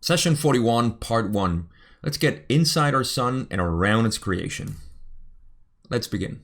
Session 41, Part 1. Let's get inside our sun and around its creation. Let's begin.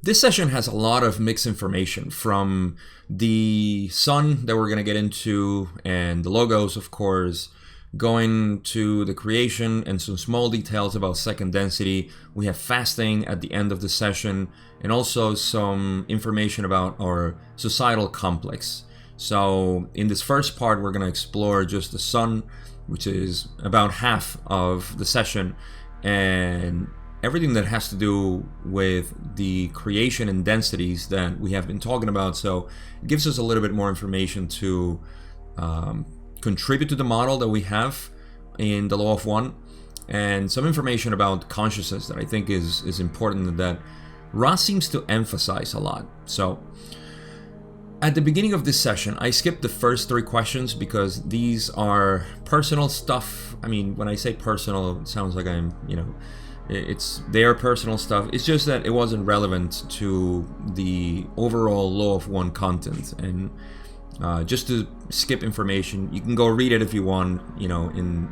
This session has a lot of mixed information from the sun that we're going to get into and the logos, of course, going to the creation and some small details about second density. We have fasting at the end of the session and also some information about our societal complex. So in this first part, we're going to explore just the sun, which is about half of the session, and everything that has to do with the creation and densities that we have been talking about. So it gives us a little bit more information to contribute to the model that we have in the Law of One, and some information about consciousness that I think is important and that Ra seems to emphasize a lot. So at the beginning of this session, I skipped the first 3 questions because these are personal stuff. I mean, when I say personal, it sounds like I'm, it's their personal stuff. It's just that it wasn't relevant to the overall Law of One content. And just to skip information, you can go read it if you want, in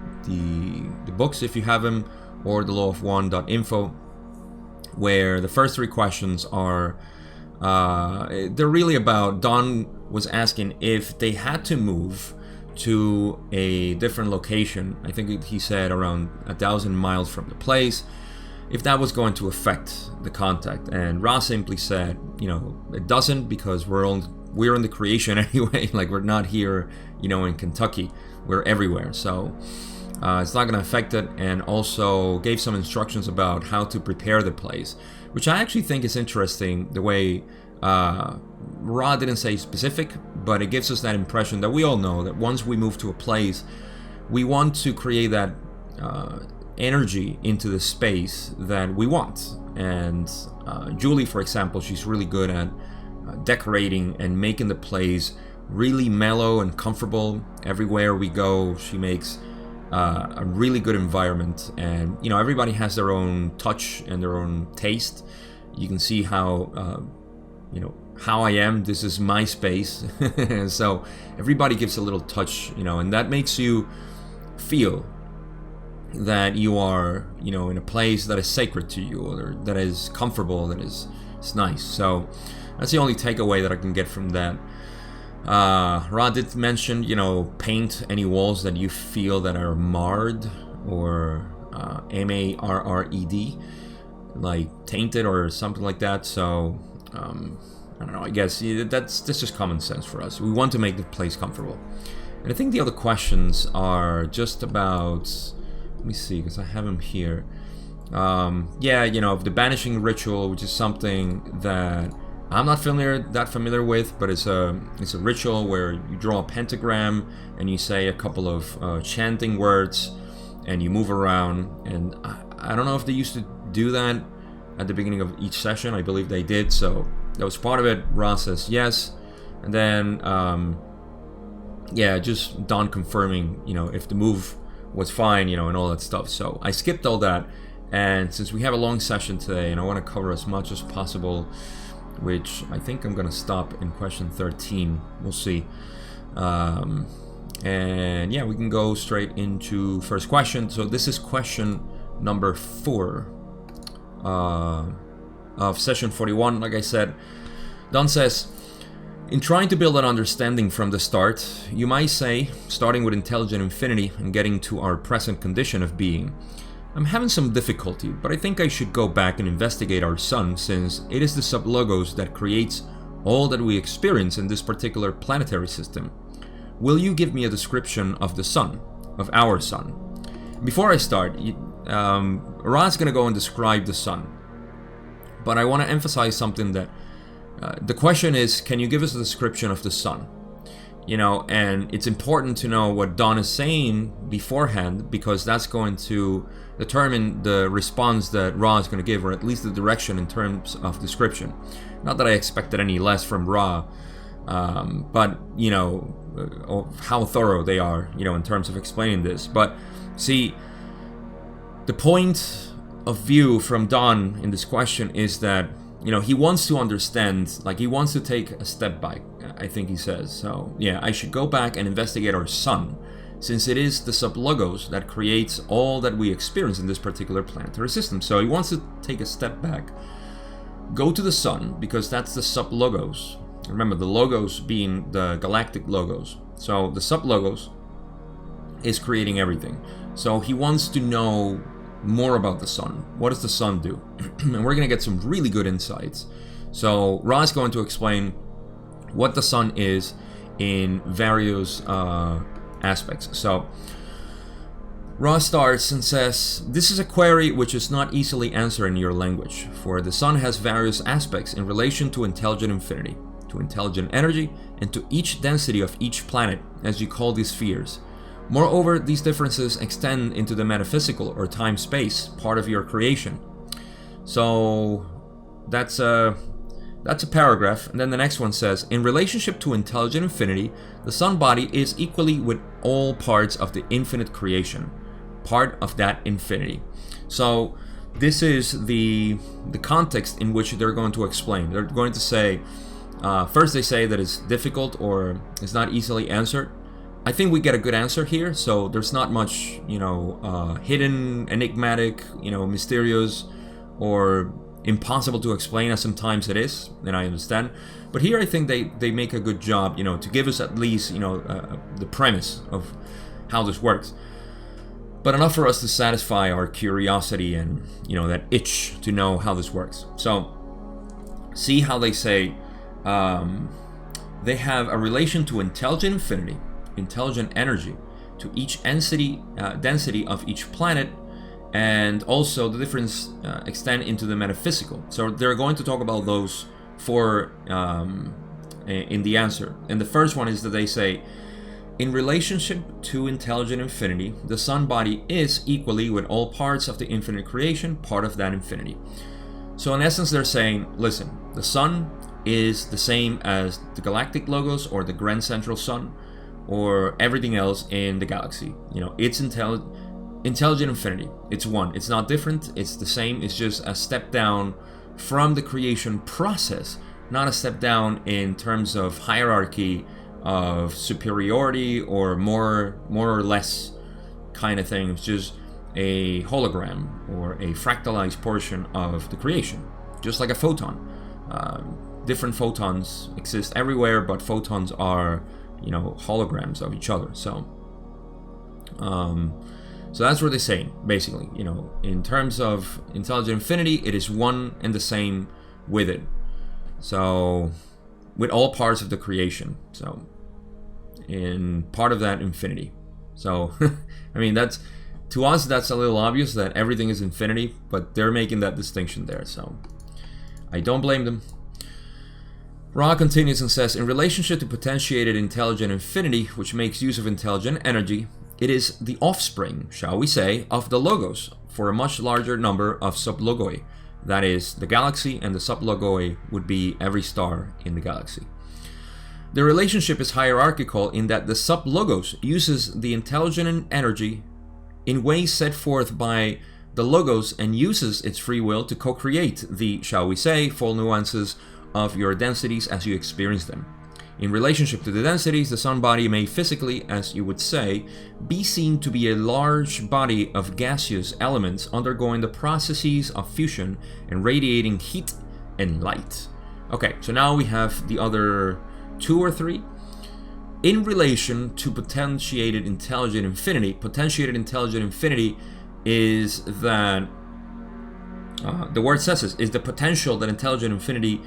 the books if you have them, or the lawofone.info, where the first 3 questions are, they're really about, Don was asking if they had to move to a different location. I think he said around 1,000 miles from the place, if that was going to affect the contact. And Ra simply said, it doesn't, because we're in the creation anyway. Like, we're not here, in Kentucky. We're everywhere. So it's not going to affect it. And also gave some instructions about how to prepare the place, which I actually think is interesting, the way Ra didn't say specific, but it gives us that impression that we all know that once we move to a place, we want to create that energy into the space that we want. And Julie, for example, she's really good at decorating and making the place really mellow and comfortable. Everywhere we go, she makes a really good environment. And everybody has their own touch and their own taste. You can see how how I am. This is my space. So everybody gives a little touch, and that makes you feel that you are, in a place that is sacred to you, or that is comfortable, that is nice. So that's the only takeaway that I can get from that. Ra did mention, paint any walls that you feel that are marred, or marred, like tainted or something like that. So I don't know, I guess that's just common sense for us. We want to make the place comfortable. And I think the other questions are just about, let me see, because I have them here. The banishing ritual, which is something that I'm not that familiar with, but it's a ritual where you draw a pentagram and you say a couple of chanting words and you move around. And I don't know if they used to do that at the beginning of each session. I believe they did, so that was part of it. Ra says yes. And then just Don confirming, if the move was fine, and all that stuff. So I skipped all that, and since we have a long session today and I want to cover as much as possible, which I think I'm gonna stop in question 13, we'll see. We can go straight into first question. So this is question number 4 of session 41. Like I said, Don says, in trying to build an understanding from the start, you might say, starting with intelligent infinity and getting to our present condition of being, I'm having some difficulty, but I think I should go back and investigate our sun, since it is the sublogos that creates all that we experience in this particular planetary system. Will you give me a description of the sun, of our sun? Before I start, Ra's going to go and describe the sun, but I want to emphasize something that the question is, can you give us a description of the sun? And it's important to know what Don is saying beforehand, because that's going to determine the response that Ra is going to give, or at least the direction in terms of description. Not that I expected any less from Ra, but how thorough they are, in terms of explaining this. But see, the point of view from Don in this question is that, he wants to understand, like he wants to take a step back, I think he says. So yeah, I should go back and investigate our sun, since it is the sublogos that creates all that we experience in this particular planetary system. So he wants to take a step back, go to the sun, because that's the sublogos. Remember, the logos being the galactic logos. So the sublogos is creating everything. So he wants to know more about the sun. What does the sun do? And we're going to get some really good insights. So Ra is going to explain what the sun is in various aspects. So Ra starts and says, this is a query which is not easily answered in your language, for the sun has various aspects in relation to intelligent infinity, to intelligent energy, and to each density of each planet, as you call these spheres. Moreover, these differences extend into the metaphysical or time-space part of your creation. So that's a paragraph, and then the next one says, in relationship to intelligent infinity, the sun body is equally with all parts of the infinite creation, part of that infinity. So this is the context in which they're going to explain. They're going to say, first they say that it's difficult or it's not easily answered. I think we get a good answer here, so there's not much, hidden, enigmatic, mysterious, or impossible to explain, as sometimes it is, and I understand. But here I think they make a good job, to give us at least, the premise of how this works. But enough for us to satisfy our curiosity and, that itch to know how this works. So, see how they say, they have a relation to intelligent infinity, intelligent energy, to each density of each planet, and also the difference extend into the metaphysical. So they're going to talk about those four in the answer. And the first one is that they say, in relationship to intelligent infinity, the sun body is equally with all parts of the infinite creation, part of that infinity. So in essence, they're saying, listen, the sun is the same as the galactic logos or the grand central sun or everything else in the galaxy. It's intelligent infinity. It's one. It's not different. It's the same. It's just a step down from the creation process, not a step down in terms of hierarchy, of superiority, or more or less kind of thing. It's just a hologram or a fractalized portion of the creation, just like a photon. Different photons exist everywhere, but photons are, holograms of each other. So that's what they're saying, basically. In terms of intelligent infinity, it is one and the same with it. So, with all parts of the creation. So, in part of that infinity. So, I mean, to us, that's a little obvious that everything is infinity, but they're making that distinction there. So, I don't blame them. Ra continues and says, in relationship to potentiated intelligent infinity, which makes use of intelligent energy, it is the offspring, shall we say, of the logos for a much larger number of sublogoi. That is, the galaxy, and the sublogoi would be every star in the galaxy. The relationship is hierarchical in that the sublogos uses the intelligent energy in ways set forth by the logos and uses its free will to co-create the, shall we say, full nuances of your densities as you experience them. In relationship to the densities, the sun body may physically, as you would say, be seen to be a large body of gaseous elements undergoing the processes of fusion and radiating heat and light. Okay, so now we have the other two or three. In relation to potentiated intelligent infinity is that, the word says this, is the potential that intelligent infinity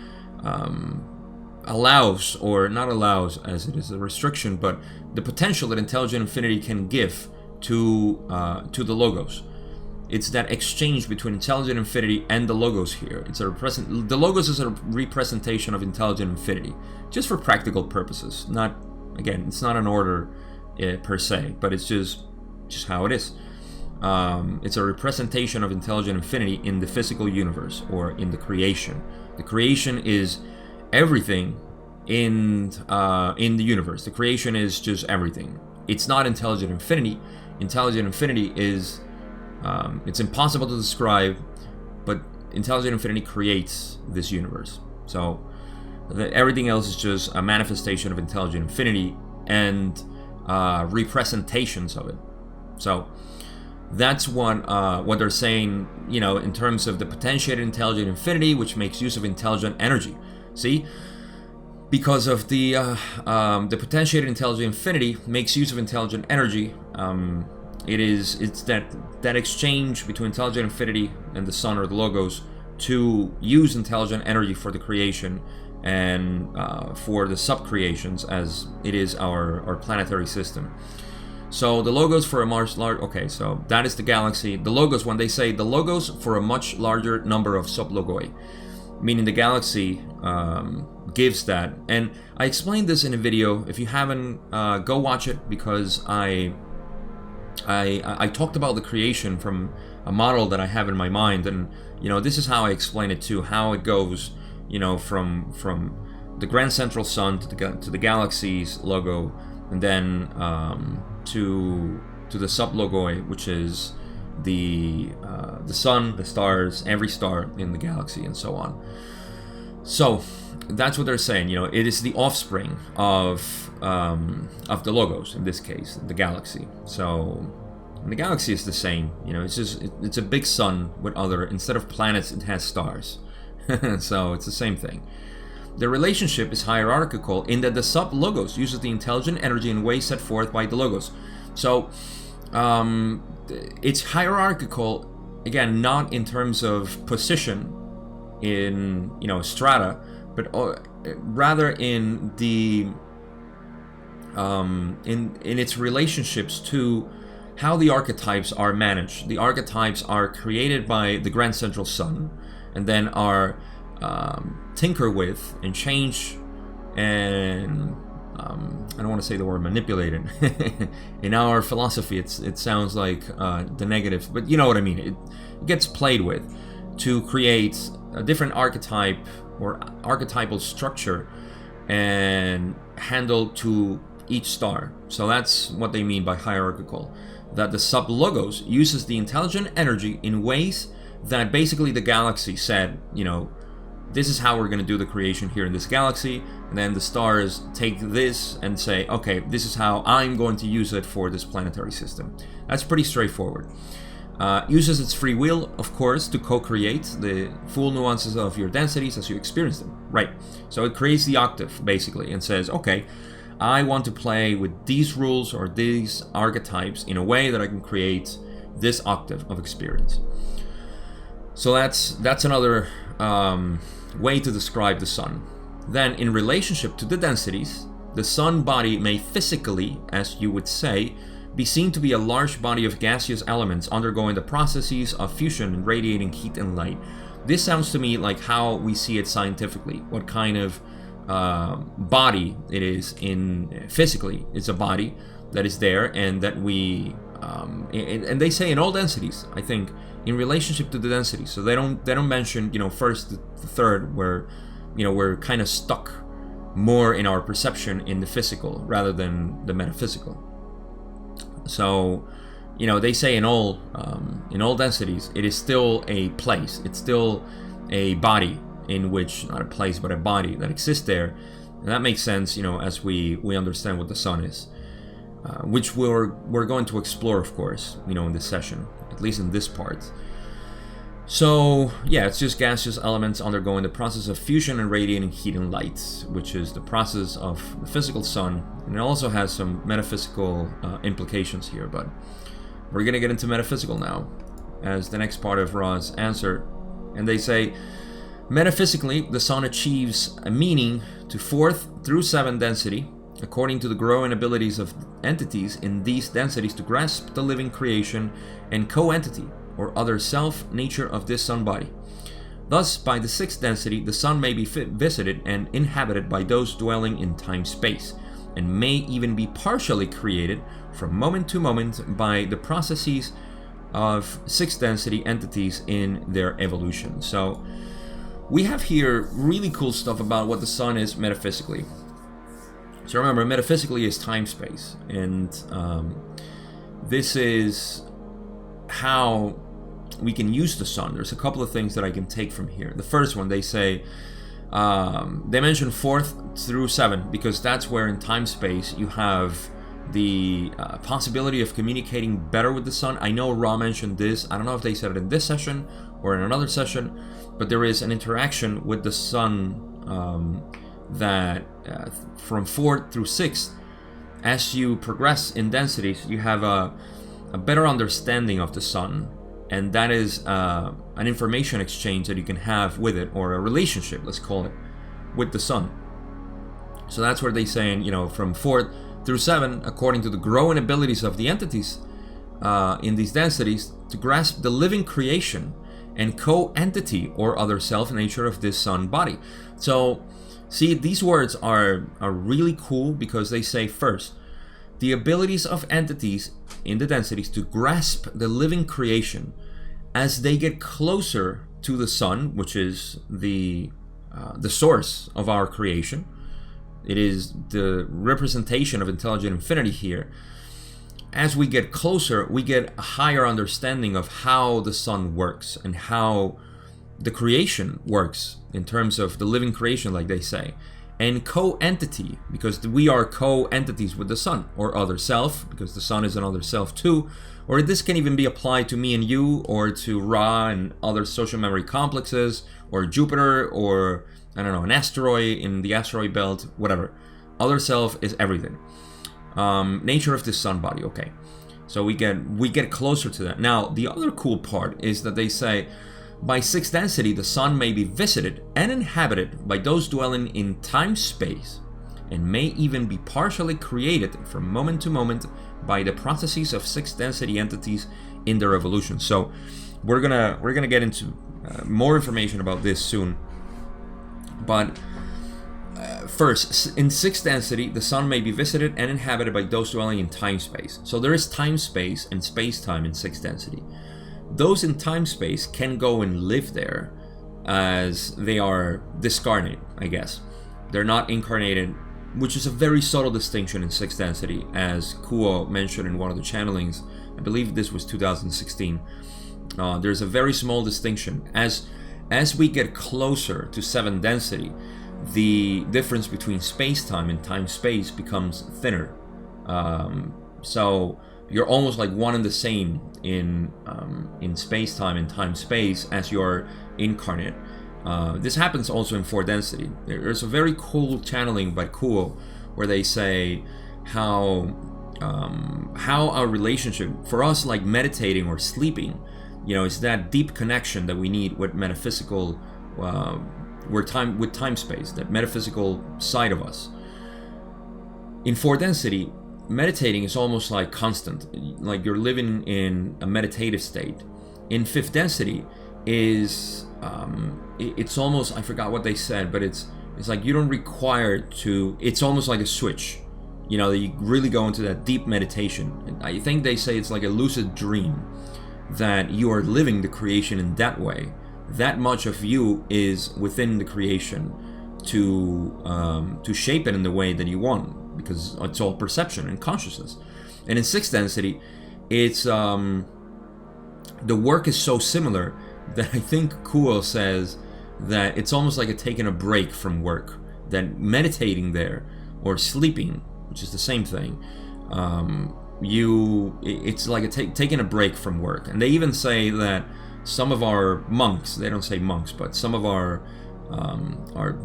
allows, or not allows as it is a restriction, but the potential that intelligent infinity can give to the logos. It's that exchange between intelligent infinity and the logos here. The logos is a representation of intelligent infinity, just for practical purposes. Not, again, it's not an order per se, but it's just how it is. It's a representation of intelligent infinity in the physical universe or in the creation. The creation is everything in the universe. The creation is just everything. It's not intelligent infinity. Intelligent infinity is it's impossible to describe, but intelligent infinity creates this universe. So everything else is just a manifestation of intelligent infinity and representations of it. So that's what they're saying, in terms of the potentiated intelligent infinity, which makes use of intelligent energy. See, because of the potentiated intelligent infinity makes use of intelligent energy. It's that exchange between intelligent infinity and the sun or the logos to use intelligent energy for the creation and for the sub-creations, as it is our planetary system. So the logos for a much larger, okay, so that is the galaxy. The logos, when they say the logos for a much larger number of sublogoi, meaning the galaxy gives that. And I explained this in a video. If you haven't, go watch it, because I talked about the creation from a model that I have in my mind, and this is how I explain it too, how it goes, from the grand central sun to the galaxy's logo, and then to the sublogoi, which is the sun, the stars, every star in the galaxy, and so on. So that's what they're saying. It is the offspring of the logos, in this case, the galaxy. So the galaxy is the same. It's a big sun with instead of planets, it has stars. So it's the same thing. The relationship is hierarchical in that the sub-logos uses the intelligent energy in ways set forth by the logos. So it's hierarchical, again, not in terms of position in strata, but rather in the in its relationships to how the archetypes are managed. The archetypes are created by the grand central sun, and then are tinkered with and changed, and I don't want to say the word manipulated. In our philosophy, it sounds like the negative, but you know what I mean. It gets played with to create a different archetype or archetypal structure and handle to each star. So that's what they mean by hierarchical. That the sub-logos uses the intelligent energy in ways that basically the galaxy said, this is how we're going to do the creation here in this galaxy, and then the stars take this and say, okay, this is how I'm going to use it for this planetary system. That's pretty straightforward. Uses its free will, of course, to co-create the full nuances of your densities as you experience them. Right. So it creates the octave, basically, and says, okay, I want to play with these rules or these archetypes in a way that I can create this octave of experience. So that's another way to describe the sun. Then, in relationship to the densities, the sun body may physically, as you would say, be seen to be a large body of gaseous elements undergoing the processes of fusion and radiating heat and light. This sounds to me like how we see it scientifically. What kind of body it is in physically. It's a body that is there, and that we and they say in all densities, I think, in relationship to the density. So they don't mention first the third, where we're kind of stuck more in our perception in the physical rather than the metaphysical. So they say in all densities, it is still a place. It's still a body in which, not a place, but a body that exists there. And that makes sense, as we understand what the sun is, which we're going to explore, of course, in this session, at least in this part. So yeah, it's just gaseous elements undergoing the process of fusion and radiating heat and light, which is the process of the physical sun. And it also has some metaphysical implications here, but we're gonna get into metaphysical now as the next part of Ra's answer. And they say, metaphysically, the sun achieves a meaning to 4th through 7th density, according to the growing abilities of entities in these densities to grasp the living creation and co-entity or other self-nature of this sun body. Thus, by the 6th density, the sun may be visited and inhabited by those dwelling in time-space, and may even be partially created from moment to moment by the processes of 6th density entities in their evolution. So we have here really cool stuff about what the sun is metaphysically. So remember, metaphysically is time-space, and this is how we can use the sun. There's a couple of things that I can take from here. The first one, they say, they mention 4th through 7 because that's where in time-space you have the possibility of communicating better with the sun. I know Ra mentioned this. I don't know if they said it in this session or in another session, but there is an interaction with the sun that from 4th through 6th, as you progress in densities, you have a better understanding of the sun, and that is an information exchange that you can have with it, or a relationship, let's call it, with the sun. So that's where they saying, from 4th through 7, according to the growing abilities of the entities in these densities to grasp the living creation and co-entity or other self-nature of this sun body. So see, these words are really cool because they say, first, the abilities of entities in the densities to grasp the living creation as they get closer to the sun, which is the source of our creation. It is the representation of intelligent infinity here. As we get closer, we get a higher understanding of how the sun works and how the creation works in terms of the living creation, like they say, and co-entity, because we are co-entities with the sun, or other self, because the sun is another self too, or this can even be applied to me and you, or to Ra and other social memory complexes, or Jupiter, or an asteroid in the asteroid belt, whatever. Other self is everything. Nature of this sun body, okay. So we get closer to that. Now, the other cool part is that they say, by 6th density, the sun may be visited and inhabited by those dwelling in time-space, and may even be partially created from moment to moment by the processes of 6th density entities in their evolution. So we're gonna get into more information about this soon. But first, in 6th density, the sun may be visited and inhabited by those dwelling in time-space. So there is time-space and space-time in 6th density. Those in time-space can go and live there as they are discarnate, I guess. They're not incarnated, which is a very subtle distinction in 6th density, as Kuo mentioned in one of the channelings. I believe this was 2016. There's a very small distinction. As we get closer to 7th density, the difference between space-time and time-space becomes thinner. So you're almost like one and the same in space-time and time-space as you're incarnate. This happens also in 4th density. There's a very cool channeling by Kuo where they say how our relationship, for us, like meditating or sleeping, is that deep connection that we need with metaphysical, with time-space, that metaphysical side of us. In 4th density, meditating is almost like constant, like you're living in a meditative state. In 5th density is it's almost, I forgot what they said, but it's like you don't require to, it's almost like a switch, that you really go into that deep meditation. And I think they say it's like a lucid dream, that you are living the creation in that way. That much of you is within the creation to shape it in the way that you want, because it's all perception and consciousness. And in 6th density, it's the work is so similar that I think Kuo says that it's almost like taking a break from work, that meditating there or sleeping, which is the same thing, it's like taking a break from work. And they even say that some of our monks, they don't say monks, but some of our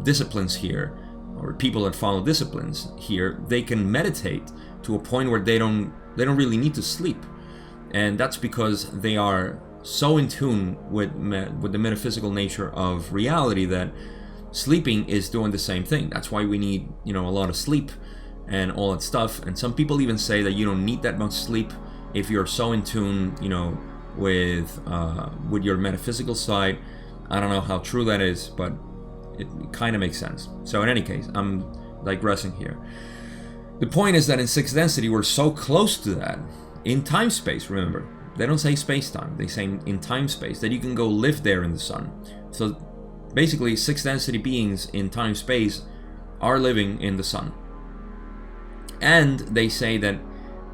disciplines here, or people that follow disciplines here, they can meditate to a point where they don't really need to sleep. And that's because they are so in tune with the metaphysical nature of reality that sleeping is doing the same thing. That's why we need, a lot of sleep and all that stuff. And some people even say that you don't need that much sleep if you're so in tune, with your metaphysical side. I don't know how true that is, but it kind of makes sense. So in any case, I'm digressing here. The point is that in 6th density, we're so close to that. In time-space, remember, they don't say space-time, they say in time-space, that you can go live there in the sun. So basically 6 density beings in time-space are living in the sun. And they say that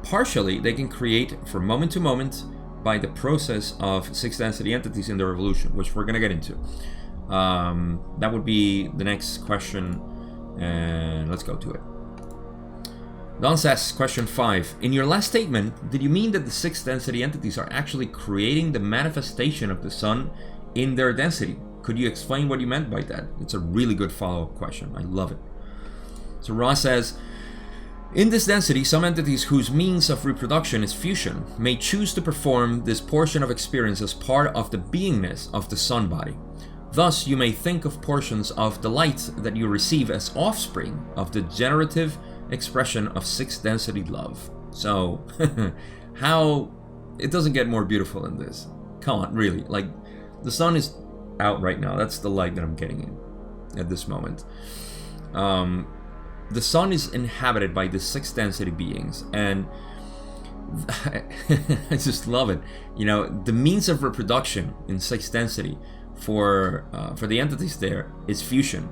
partially they can create from moment to moment by the process of 6 density entities in their evolution, which we're going to get into. That would be the next question, and let's go to it. Don says, question 5. In your last statement, did you mean that the 6 density entities are actually creating the manifestation of the sun in their density? Could you explain what you meant by that? It's a really good follow-up question. I love it. So Ra says, in this density, some entities whose means of reproduction is fusion may choose to perform this portion of experience as part of the beingness of the sun body. Thus, you may think of portions of the light that you receive as offspring of the generative expression of 6 density love. So, how it doesn't get more beautiful than this. Come on, really. Like, the sun is out right now. That's the light that I'm getting in at this moment. The sun is inhabited by the 6 density beings, and I just love it. You know, the means of reproduction in 6 density for the entities there is fusion.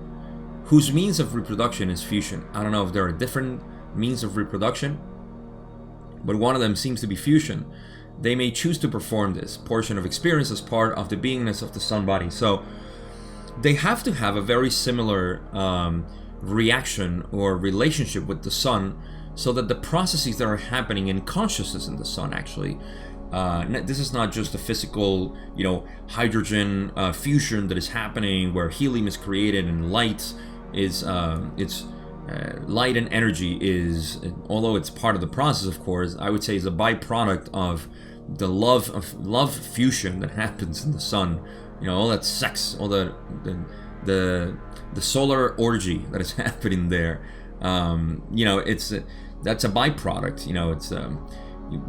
Whose means of reproduction is fusion? I don't know if there are different means of reproduction, but one of them seems to be fusion. They may choose to perform this portion of experience as part of the beingness of the sun body. So they have to have a very similar reaction or relationship with the sun, so that the processes that are happening in consciousness in the sun actually, this is not just a physical, hydrogen fusion that is happening where helium is created and light is light and energy is, although it's part of the process, of course, I would say is a byproduct of the love fusion that happens in the sun. All that sex, all the solar orgy that is happening there. That's a byproduct. It's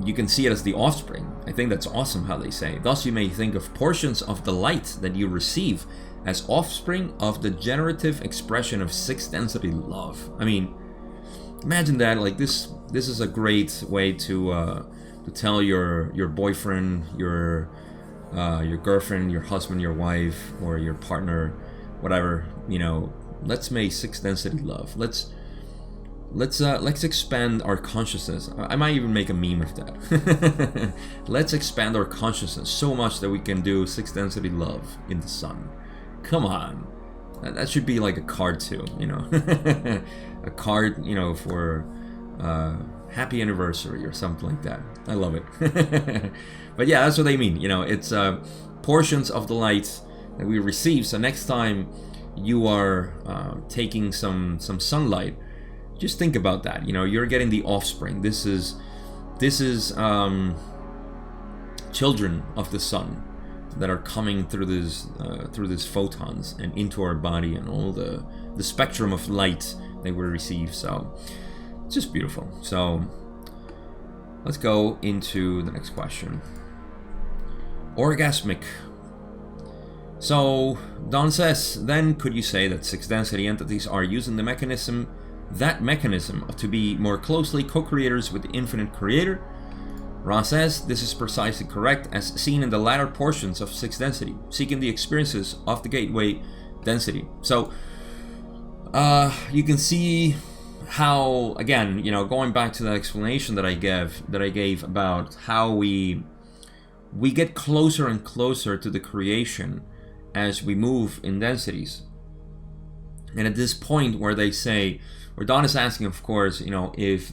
you can see it as the offspring. I think that's awesome how they say. Thus, you may think of portions of the light that you receive as offspring of the generative expression of 6 density love. I mean, imagine that. Like this is a great way to tell your boyfriend, your girlfriend, your husband, your wife, or your partner, whatever. Let's make 6 density love. Let's expand our consciousness. I might even make a meme of that. Let's expand our consciousness so much that we can do 6 density love in the sun. Come on, that should be like a card too. A card, for happy anniversary or something like that. I love it. But yeah, that's what they mean. It's portions of the light that we receive. So next time you are taking some sunlight, just think about that. You're getting the offspring. This is children of the sun that are coming through these photons and into our body, and all the spectrum of light that we receive. So it's just beautiful. So let's go into the next question. Orgasmic. So Don says, then could you say that 6 density entities are using the mechanism to be more closely co-creators with the infinite creator? Ra says, this is precisely correct, as seen in the latter portions of 6 density, seeking the experiences of the gateway density. So you can see how, again, going back to that explanation that I gave about how we get closer and closer to the creation as we move in densities. And at this point where they say, where Don is asking, of course, if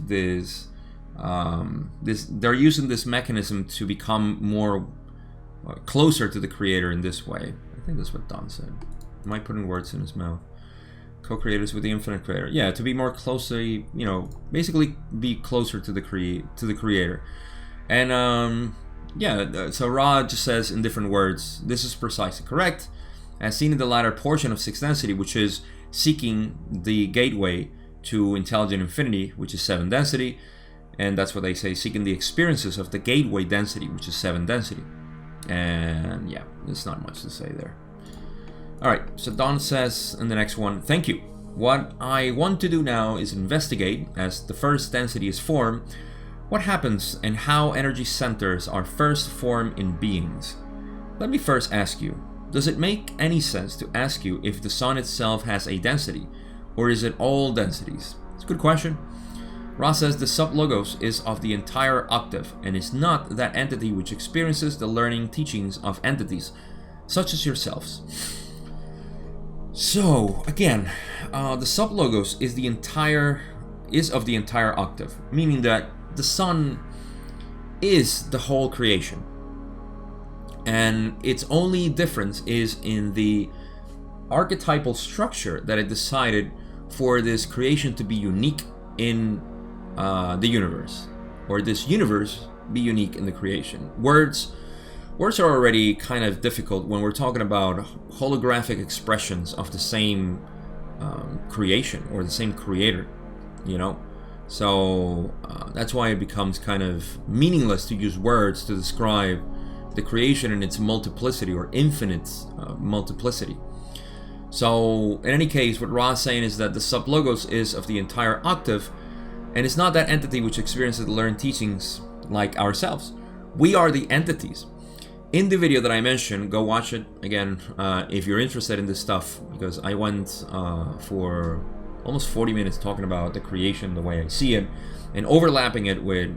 they're using this mechanism to become more closer to the creator in this way. I think that's what Don said. Am I putting words in his mouth? Co-creators with the infinite creator. Yeah, to be more closely, basically be closer to the creator. And so Ra just says in different words, this is precisely correct, as seen in the latter portion of 6 density, which is seeking the gateway to intelligent infinity, which is 7 density. And that's what they say, seeking the experiences of the gateway density, which is 7 density. And yeah, there's not much to say there. Alright, so Don says in the next one, thank you. What I want to do now is investigate, as the first density is formed, what happens and how energy centers are first formed in beings. Let me first ask you, Does it make any sense to ask you if the sun itself has a density, or is it all densities? It's a good question. Ra says the sub-logos is of the entire octave and is not that entity which experiences the learning teachings of entities, such as yourselves. So, again, the sub-logos is of the entire octave, meaning that the sun is the whole creation. And its only difference is in the archetypal structure that it decided for this creation to be unique in the universe, or this universe be unique in the creation. Words are already kind of difficult when we're talking about holographic expressions of the same creation or the same creator, you know? So that's why it becomes kind of meaningless to use words to describe the creation in its multiplicity or infinite multiplicity. So in any case, what Ra is saying is that the sub-logos is of the entire octave, and it's not that entity which experiences the learned teachings like ourselves. We are the entities. In the video that I mentioned, go watch it again if you're interested in this stuff, because I went for almost 40 minutes talking about the creation the way I see it, and overlapping it with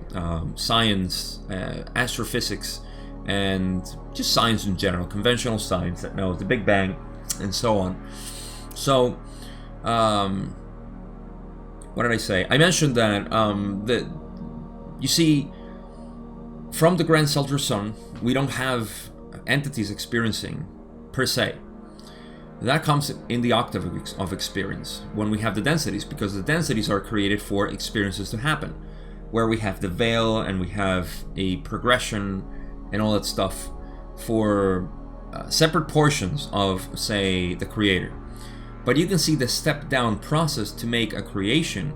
science, astrophysics, and just science in general, conventional science that knows the Big Bang, and so on. So, what did I say? I mentioned that you see, from the grand celestial sun, we don't have entities experiencing per se. That comes in the octave of experience when we have the densities, because the densities are created for experiences to happen, where we have the veil and we have a progression and all that stuff for separate portions of, say, the creator. But you can see the step down process to make a creation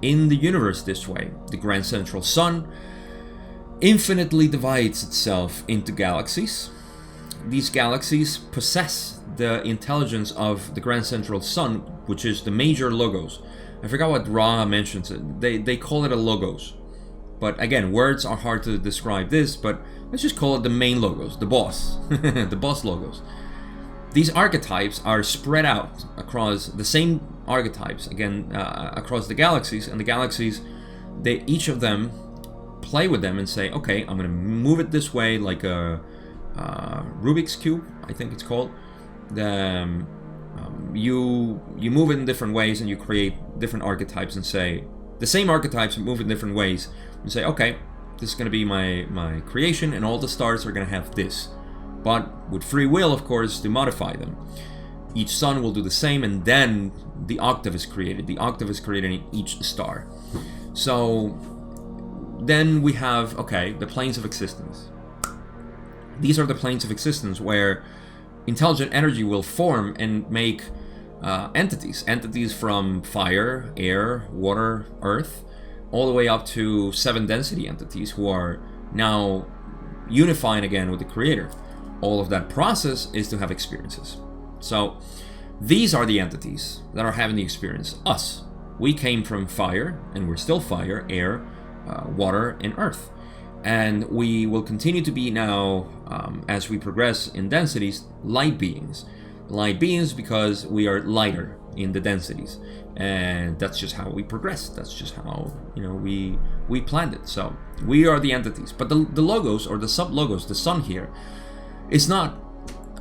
in the universe this way. The grand central sun infinitely divides itself into galaxies. These galaxies possess the intelligence of the grand central sun, which is the major logos. I forgot what Ra mentions it. They call it a logos. But again, words are hard to describe this, but let's just call it the main logos, the boss, the boss logos. These archetypes are spread out across the same archetypes, again, across the galaxies, and the galaxies, each of them play with them and say, okay, I'm going to move it this way, like a Rubik's Cube, I think it's called. You move it in different ways and you create different archetypes and say, the same archetypes move in different ways and say, okay, this is going to be my creation and all the stars are going to have this. But with free will, of course, to modify them. Each sun will do the same, and then the octave is created. The octave is created in each star. So then we have, okay, the planes of existence. These are the planes of existence where intelligent energy will form and make entities from fire, air, water, earth, all the way up to 7 density entities who are now unifying again with the creator. All of that process is to have experiences. So these are the entities that are having the experience. Us. We came from fire, and we're still fire, air, water, and earth. And we will continue to be now, as we progress in densities, light beings. Light beings because we are lighter in the densities. And that's just how we progress. That's just how, we planned it. So we are the entities. But the logos, or the sub-logos, the sun here, is not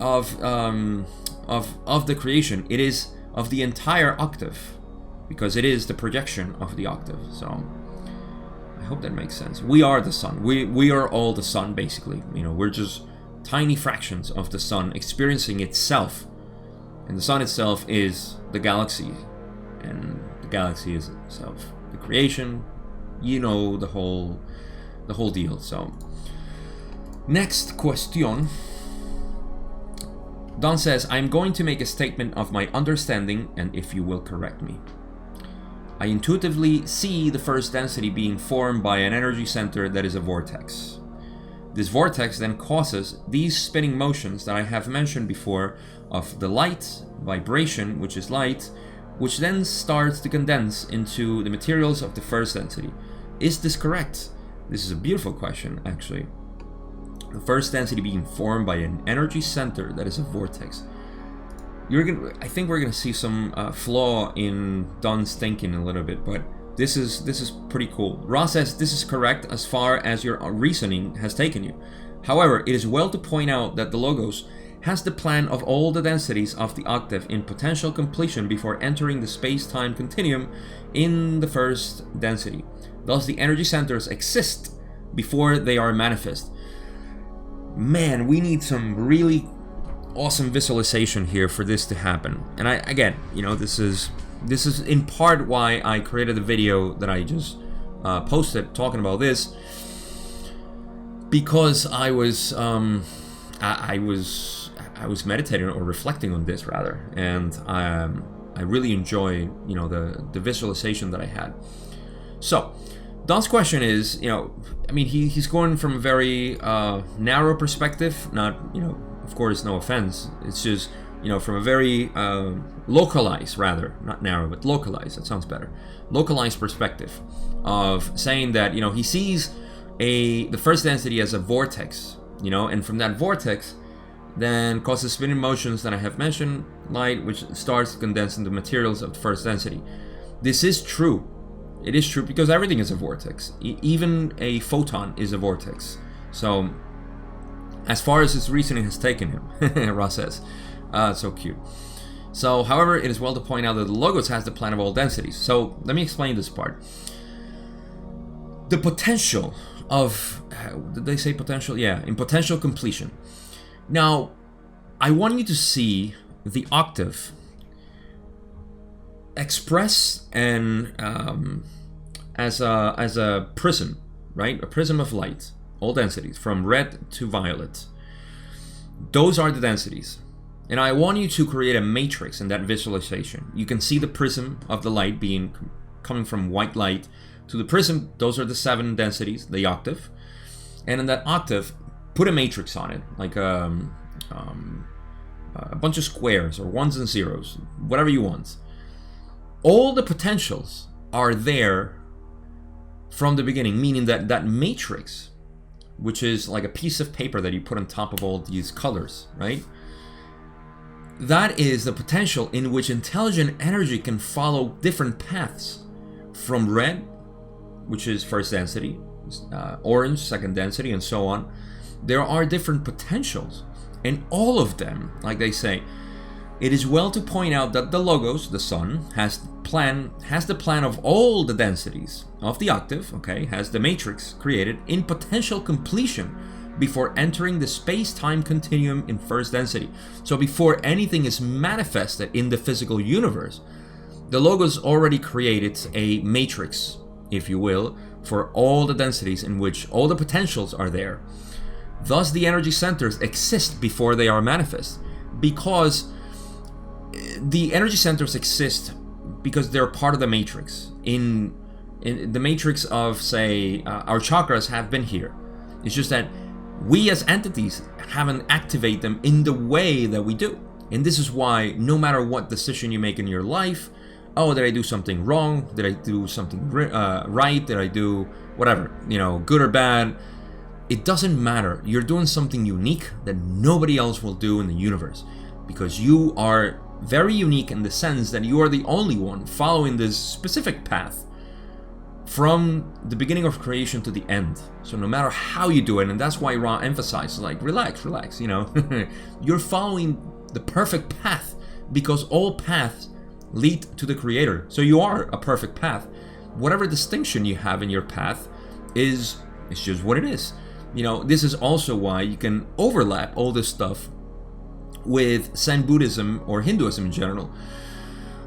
of the creation. It is of the entire octave, because it is the projection of the octave. So I hope that makes sense. We are the sun. We are all the sun, basically. We're just tiny fractions of the sun experiencing itself, and the sun itself is the galaxy, and the galaxy is itself the creation. The whole deal. So next question. Don says, I'm going to make a statement of my understanding, and if you will correct me. I intuitively see the first density being formed by an energy center that is a vortex. This vortex then causes these spinning motions that I have mentioned before of the light, vibration, which is light, which then starts to condense into the materials of the first density. Is this correct? This is a beautiful question, actually. the first density being formed by an energy center that is a vortex. I think we're gonna see some flaw in Don's thinking a little bit, but this is pretty cool. Ra says this is correct as far as your reasoning has taken you. However, it is well to point out that the Logos has the plan of all the densities of the octave in potential completion before entering the space-time continuum in the first density. Thus, the energy centers exist before they are manifest. Man, we need some really awesome visualization here for this to happen. And again, this is in part why I created the video that I just posted talking about this, because I was meditating or reflecting on this rather, and I really enjoy the visualization that I had. So Don's question is, he's going from a very narrow perspective, not, of course, no offense. It's just, from a very localized, rather, not narrow, but localized, that sounds better. Localized perspective of saying that, he sees the first density as a vortex, and from that vortex then causes spinning motions that I have mentioned, light, which starts to condense into materials of the first density. This is true. It is true because everything is a vortex. Even a photon is a vortex. So, as far as his reasoning has taken him, Ross says. So cute. So, however, it is well to point out that the Logos has the plan of all densities. So, let me explain this part. The potential of, did they say potential? Yeah, in potential completion. Now, I want you to see the octave express and as a prism, right? A prism of light, all densities from red to violet. Those are the densities, and I want you to create a matrix in that visualization. You can see the prism of the light coming from white light to the prism. Those are the 7 densities, the octave, and in that octave, put a matrix on it, like a bunch of squares or ones and zeros, whatever you want. All the potentials are there from the beginning, meaning that that matrix, which is like a piece of paper that you put on top of all these colors, right? That is the potential in which intelligent energy can follow different paths from red, which is first density, orange, second density, and so on. There are different potentials, and all of them, like they say, it is well to point out that the Logos, the Sun, has the plan of all the densities of the octave, okay, has the matrix created in potential completion before entering the space-time continuum in first density. So before anything is manifested in the physical universe, the Logos already created a matrix, if you will, for all the densities in which all the potentials are there. Thus, the energy centers exist before they are manifest, because the energy centers exist because they're part of the matrix. In the matrix of, say, our chakras have been here. It's just that we as entities haven't activated them in the way that we do. And this is why no matter what decision you make in your life, oh, did I do something wrong? Did I do something right? Did I do whatever, good or bad? It doesn't matter. You're doing something unique that nobody else will do in the universe, because you are very unique in the sense that you are the only one following this specific path from the beginning of creation to the end. So no matter how you do it, and that's why Ra emphasizes, like, relax, you're following the perfect path, because all paths lead to the Creator. So you are a perfect path. Whatever distinction you have in your path it's just what it is. This is also why you can overlap all this stuff with Zen Buddhism or Hinduism in general,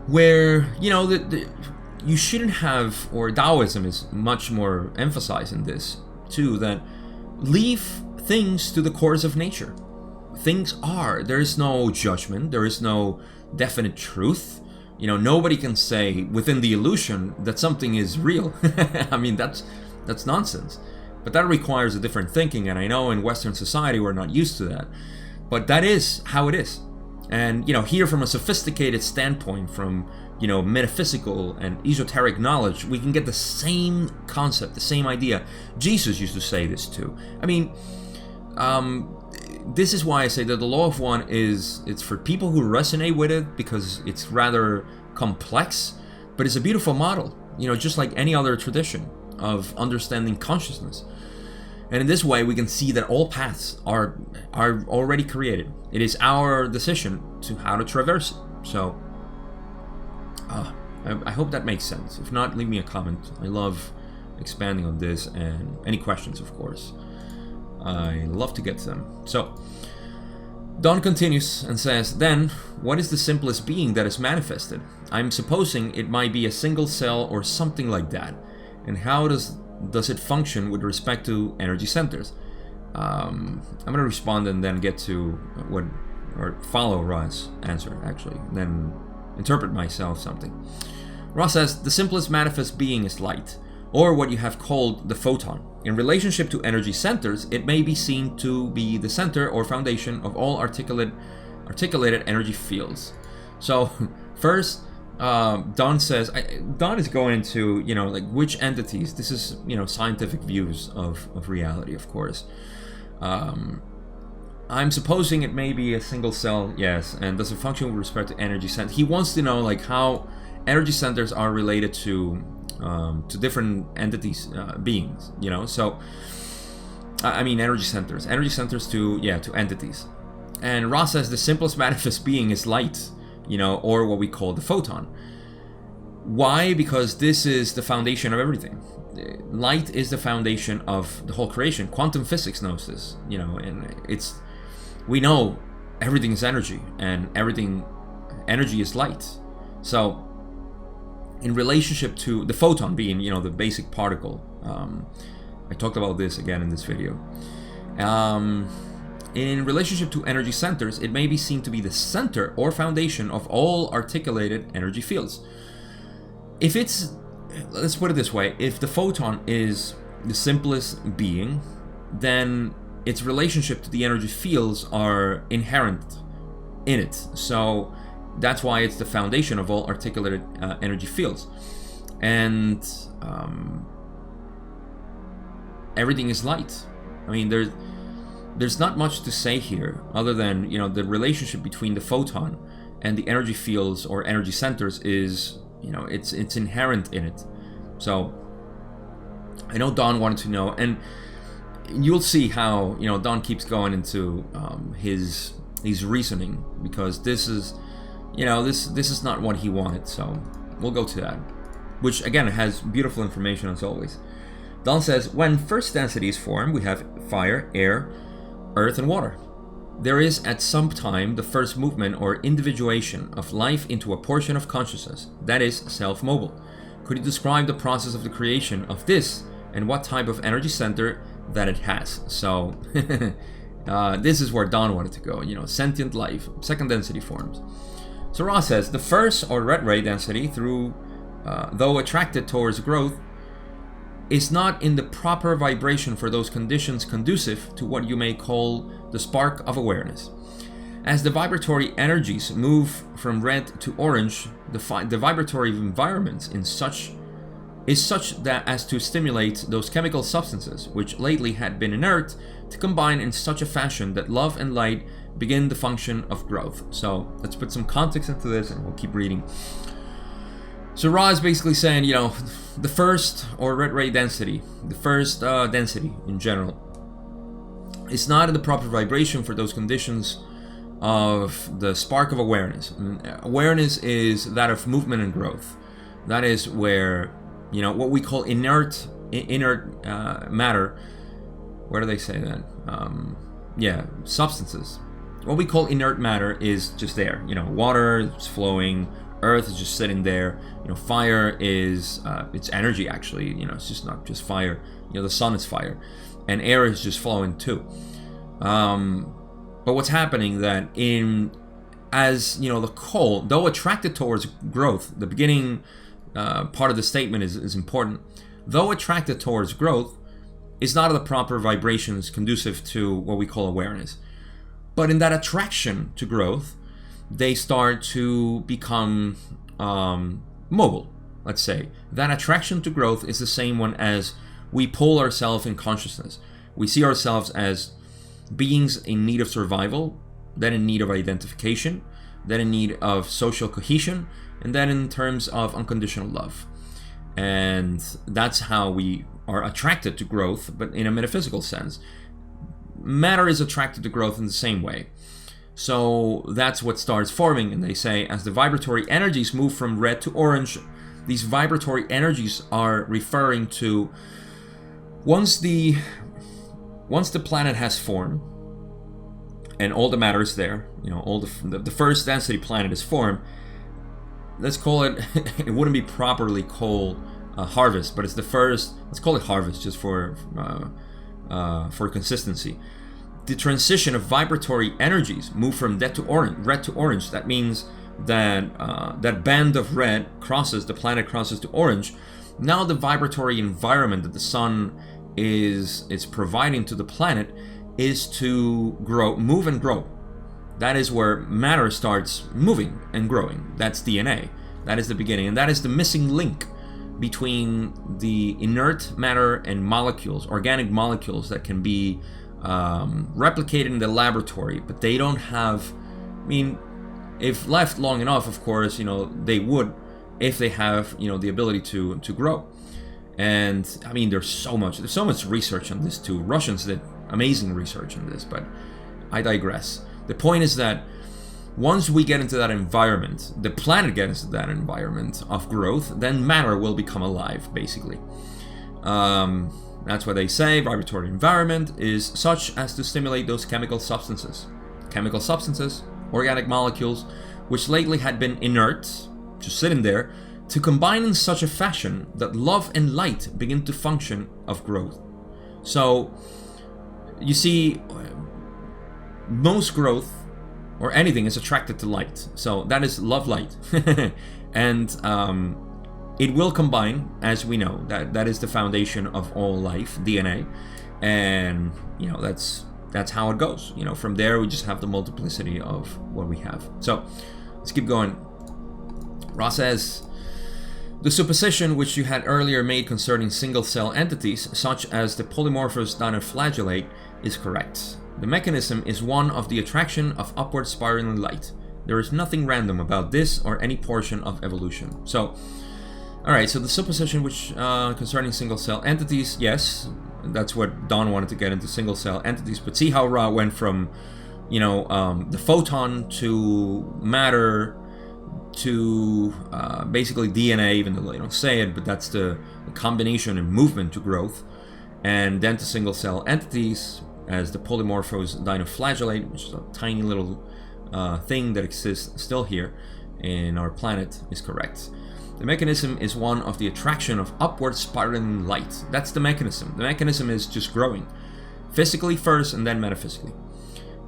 where, you shouldn't have, or Taoism is much more emphasized in this too, that leave things to the course of nature. Things are. There is no judgment. There is no definite truth. Nobody can say within the illusion that something is real. I mean, that's nonsense. But that requires a different thinking, and I know in Western society we're not used to that. But that is how it is. And, here from a sophisticated standpoint, from, metaphysical and esoteric knowledge, we can get the same concept, the same idea. Jesus used to say this too. I mean, this is why I say that the law of one it's for people who resonate with it, because it's rather complex, but it's a beautiful model, just like any other tradition of understanding consciousness. And in this way, we can see that all paths are already created. It is our decision to how to traverse it. So, I hope that makes sense. If not, leave me a comment. I love expanding on this, and any questions, of course. I love to get to them. So, Don continues and says, then, what is the simplest being that is manifested? I'm supposing it might be a single cell or something like that. And how does it function with respect to energy centers? I'm going to respond and then get to or follow Ra's answer, actually, then interpret myself something. Ra says, the simplest manifest being is light, or what you have called the photon. In relationship to energy centers, it may be seen to be the center or foundation of all articulated energy fields. So, first, Don says, Don is going into, like which entities, this is, scientific views of reality, of course. I'm supposing it may be a single cell, yes, and does it function with respect to energy centers? He wants to know, like, how energy centers are related to different entities, beings, so, energy centers to entities. And Ra says the simplest manifest being is light, or what we call the photon. Why? Because this is the foundation of everything. Light is the foundation of the whole creation. Quantum physics knows this, and we know everything is energy, and energy is light. So, in relationship to the photon being, the basic particle, I talked about this again in this video. In relationship to energy centers, it may be seen to be the center or foundation of all articulated energy fields. Let's put it this way, if the photon is the simplest being, then its relationship to the energy fields are inherent in it. So that's why it's the foundation of all articulated energy fields. And everything is light. There's not much to say here other than, the relationship between the photon and the energy fields or energy centers is, it's inherent in it. So I know Don wanted to know, and you'll see how, Don keeps going into his reasoning, because this is, this is not what he wanted. So we'll go to that, which again has beautiful information as always. Don says, when first densities form, we have fire, air, earth, and water. There is at some time the first movement or individuation of life into a portion of consciousness, that is, self-mobile. Could you describe the process of the creation of this and what type of energy center that it has? So, this is where Don wanted to go, sentient life, second density forms. So Ra says, the first or red ray density, though attracted towards growth, is not in the proper vibration for those conditions conducive to what you may call the spark of awareness. As the vibratory energies move from red to orange, the vibratory environment is such that as to stimulate those chemical substances, which lately had been inert, to combine in such a fashion that love and light begin the function of growth. So let's put some context into this and we'll keep reading. So Ra is basically saying, the first or red ray density, the first density in general, is not in the proper vibration for those conditions of the spark of awareness. Awareness is that of movement and growth. That is where, what we call inert matter. Where do they say that? Substances. What we call inert matter is just there. Water is flowing. Earth is just sitting there. Fire is it's energy actually. It's just not just fire. The sun is fire, and air is just flowing too. But what's happening that as the coal, though attracted towards growth, the beginning part of the statement is important. Though attracted towards growth, is not of the proper vibrations conducive to what we call awareness. But in that attraction to growth, they start to become mobile, let's say. That attraction to growth is the same one as we pull ourselves in consciousness. We see ourselves as beings in need of survival, then in need of identification, then in need of social cohesion, and then in terms of unconditional love. And that's how we are attracted to growth, but in a metaphysical sense. Matter is attracted to growth in the same way. So that's what starts forming, and they say as the vibratory energies move from red to orange, these vibratory energies are referring to once the planet has formed and all the matter is there, all the first density planet is formed. Let's call it, it wouldn't be properly called harvest, but it's the first, let's call it harvest just for consistency. The transition of vibratory energies move from red to orange. That means that that band of red crosses, the planet crosses to orange. Now the vibratory environment that the sun is providing to the planet is to grow, move and grow. That is where matter starts moving and growing. That's DNA. That is the beginning, and that is the missing link between the inert matter and molecules, organic molecules that can be replicated in the laboratory, but they don't have, if left long enough, of course, they would, if they have, the ability to grow. And there's so much research on this too. Russians did amazing research on this, but I digress. The point is that once we get into that environment, the planet gets into that environment of growth, then matter will become alive, basically. That's why they say vibratory environment is such as to stimulate those chemical substances, organic molecules, which lately had been inert, just sitting there, to combine in such a fashion that love and light begin to function of growth. So, you see, most growth or anything is attracted to light. So that is love, light. And it will combine, as we know, that is the foundation of all life, DNA. And, that's how it goes. From there we just have the multiplicity of what we have. So let's keep going. Ross says, the supposition which you had earlier made concerning single-cell entities, such as the polymorphous dinoflagellate, is correct. The mechanism is one of the attraction of upward spiraling light. There is nothing random about this or any portion of evolution. So, alright, so the supposition which concerning single-cell entities, yes, that's what Don wanted to get into, single-cell entities, but see how Ra went from, the photon to matter to basically DNA, even though they don't say it, but that's the combination and movement to growth, and then to single-cell entities as the polymorphous dinoflagellate, which is a tiny little thing that exists still here in our planet, is correct. The mechanism is one of the attraction of upward spiraling light. That's the mechanism. The mechanism is just growing, physically first and then metaphysically.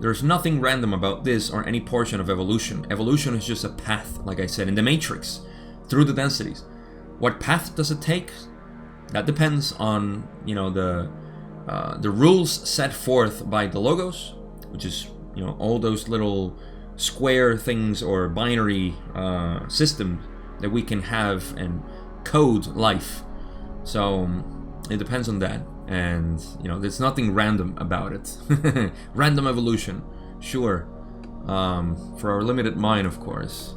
There's nothing random about this or any portion of evolution. Evolution is just a path, like I said, in the matrix, through the densities. What path does it take? That depends on, the rules set forth by the logos, which is, all those little square things or binary systems that we can have and code life. So it depends on that. And, there's nothing random about it. Random evolution, sure. For our limited mind, of course.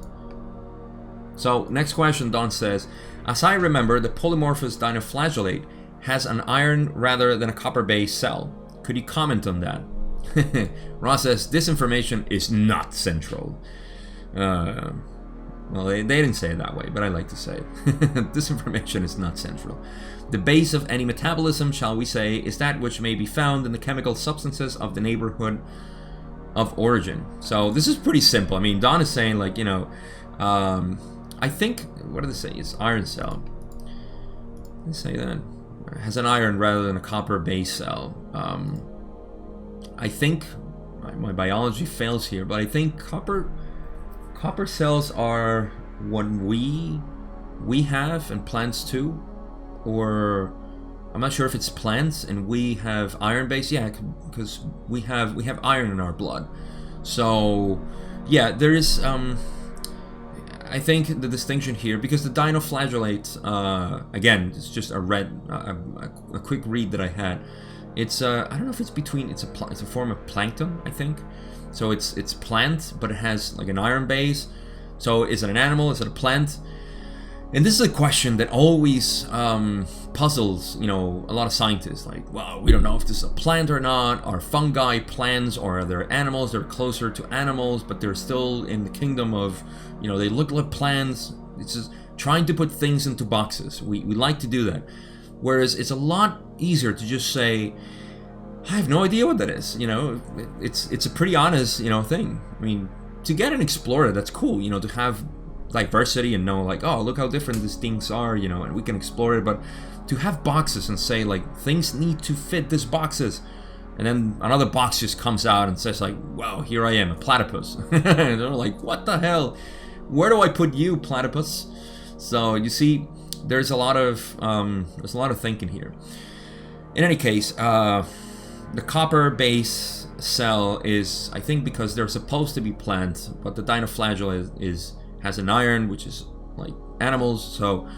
So, next question, Don says, as I remember, the polymorphous dinoflagellate has an iron rather than a copper-based cell. Could you comment on that? Ross says, this information is not central. Well, they didn't say it that way, but I like to say it. This information is not central. The base of any metabolism, shall we say, is that which may be found in the chemical substances of the neighborhood of origin. So this is pretty simple. Don is saying, I think, what do they say? It's iron cell. They say that it has an iron rather than a copper base cell. I think my biology fails here, but I think copper cells are what we have and plants too, or I'm not sure if it's plants and we have iron base. Yeah, because we have iron in our blood. So yeah, there is I think the distinction here, because the dinoflagellate, again, it's just a quick read that I had. It's I don't know if it's between. It's a form of plankton, I think. So it's plant, but it has like an iron base. So is it an animal? Is it a plant? And this is a question that always puzzles, a lot of scientists. Like, well, we don't know if this is a plant or not. Are fungi plants, or are there animals that are closer to animals, but they're still in the kingdom of, they look like plants. It's just trying to put things into boxes. We like to do that. Whereas it's a lot easier to just say, I have no idea what that is. It's a pretty honest, thing. I mean, to get and explore it, that's cool. To have diversity and know like, oh, look how different these things are, and we can explore it. But to have boxes and say like things need to fit these boxes, and then another box just comes out and says like, wow, here I am, a platypus. And they're like, what the hell? Where do I put you, platypus? So you see, there's a lot of thinking here. In any case, the copper base cell is, I think, because they're supposed to be plants, but the dinoflagella has an iron, which is like animals. So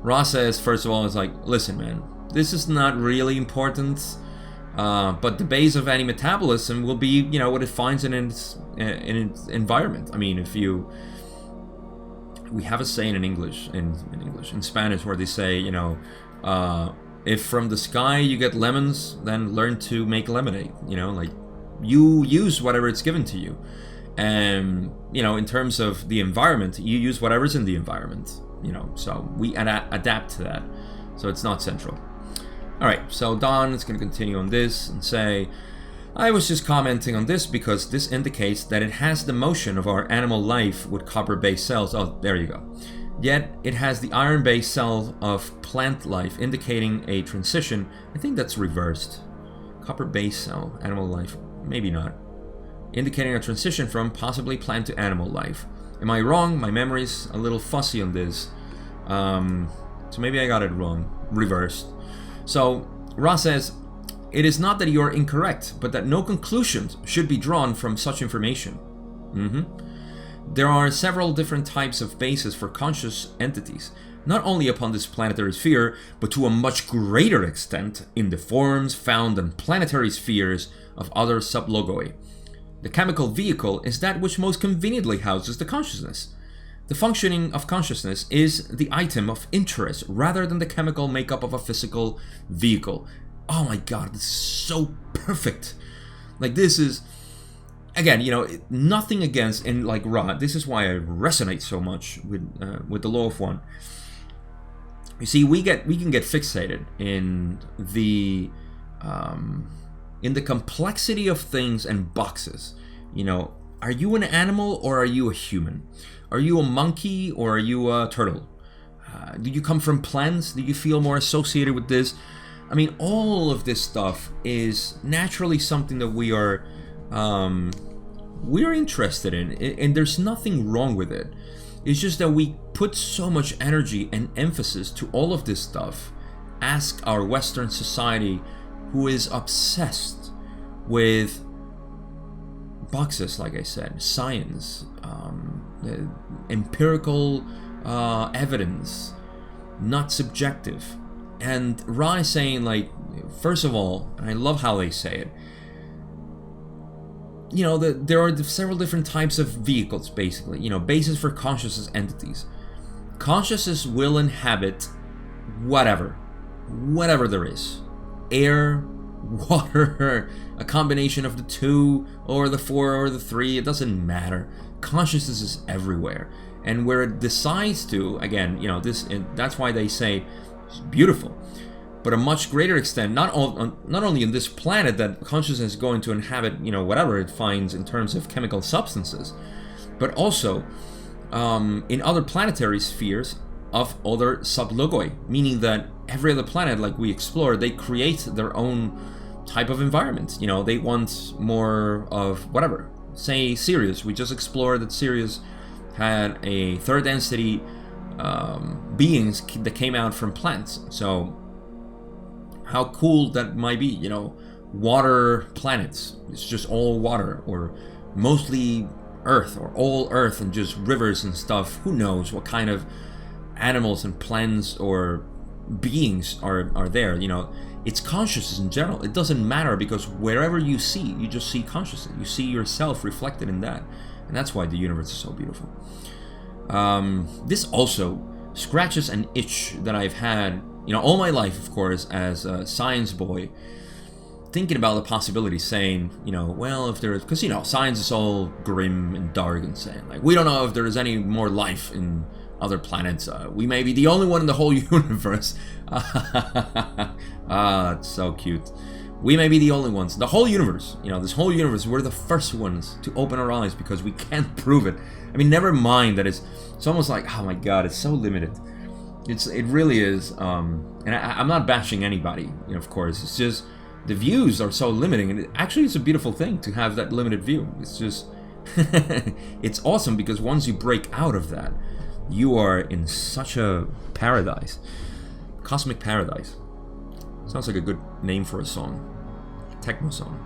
Ross says, first of all, is like, listen, man, this is not really important, but the base of any metabolism will be, what it finds in its environment. I mean, we have a saying in English, in Spanish, where they say, if from the sky you get lemons, then learn to make lemonade. Like, you use whatever it's given to you. And, in terms of the environment, you use whatever's in the environment, so we adapt to that. So it's not central. All right, so Don is going to continue on this and say, I was just commenting on this because this indicates that it has the motion of our animal life with copper-based cells. Oh, there you go. Yet it has the iron-based cell of plant life, indicating a transition. I think that's reversed. Copper-based cell, animal life, maybe not. Indicating a transition from possibly plant to animal life. Am I wrong? My memory's a little fussy on this. So maybe I got it wrong. Reversed. So Ross says, it is not that you are incorrect, but that no conclusions should be drawn from such information. There are several different types of bases for conscious entities, not only upon this planetary sphere, but to a much greater extent in the forms found in planetary spheres of other sublogoi. The chemical vehicle is that which most conveniently houses the consciousness. The functioning of consciousness is the item of interest rather than the chemical makeup of a physical vehicle. Oh my god, this is so perfect. Like, this is, again, nothing against, and like Ra, this is why I resonate so much with the law of one. You see, we can get fixated in the complexity of things and boxes. Are you an animal or are you a human? Are you a monkey or are you a turtle? Do you come from plants? Do you feel more associated with this? I mean, all of this stuff is naturally something that we're interested in, and there's nothing wrong with it. It's just that we put so much energy and emphasis to all of this stuff. Ask our Western society, who is obsessed with boxes, like I said, science, empirical evidence, not subjective. And Ra is saying, like, first of all, and I love how they say it, there are several different types of vehicles, basically, bases for consciousness entities. Consciousness will inhabit whatever there is. Air, water, a combination of the two, or the four, or the three, it doesn't matter. Consciousness is everywhere. And where it decides to, again, that's why they say it's beautiful, but a much greater extent, not only in this planet that consciousness is going to inhabit, whatever it finds in terms of chemical substances, but also in other planetary spheres of other sublogoi, meaning that every other planet, like we explore, they create their own type of environment. They want more of whatever. Say Sirius, we just explored that Sirius had a third density beings that came out from plants. So how cool that might be, water planets. It's just all water, or mostly earth, or all earth and just rivers and stuff. Who knows what kind of animals and plants or beings are there. it's consciousness in general. It doesn't matter, because wherever you see, you just see consciousness. You see yourself reflected in that. And that's why the universe is so beautiful. This also scratches an itch that I've had, all my life, of course, as a science boy, thinking about the possibility, saying, well, if there's, because, science is all grim and dark and saying, like, we don't know if there is any more life in other planets. We may be the only one in the whole universe. It's so cute. We may be the only ones. The whole universe, this whole universe, we're the first ones to open our eyes because we can't prove it. I mean, never mind that it's almost like, oh my God, it's so limited. It really is. And I'm not bashing anybody, of course. It's just the views are so limiting. And actually, it's a beautiful thing to have that limited view. It's just, it's awesome, because once you break out of that, you are in such a paradise. Cosmic paradise. Sounds like a good name for a song. Techno song.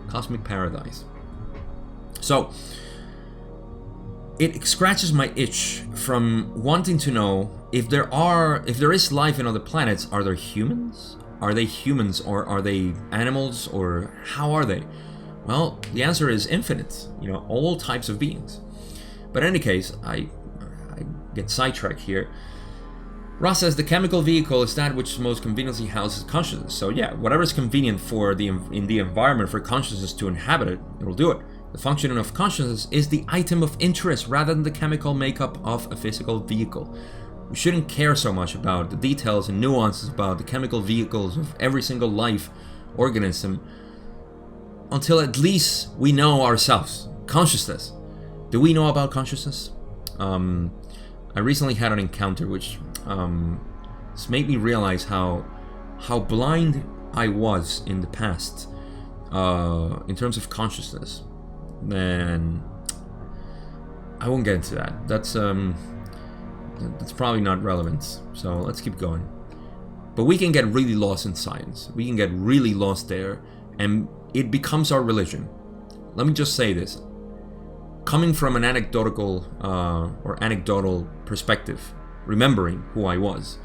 Cosmic paradise. So, it scratches my itch from wanting to know if there is life in other planets. Are there humans? Are they humans, or are they animals, or how are they? Well, the answer is infinite. All types of beings. But in any case, I get sidetracked here. Ross says the chemical vehicle is that which most conveniently houses consciousness. So yeah, whatever is convenient in the environment for consciousness to inhabit it, it will do it. The functioning of consciousness is the item of interest rather than the chemical makeup of a physical vehicle. We shouldn't care so much about the details and nuances about the chemical vehicles of every single life organism until at least we know ourselves. Consciousness. Do we know about consciousness? I recently had an encounter which it's made me realize how blind I was in the past in terms of consciousness. And I won't get into that. That's probably not relevant. So let's keep going. But we can get really lost in science. We can get really lost there, and it becomes our religion. Let me just say this. Coming from an anecdotal perspective, remembering who I was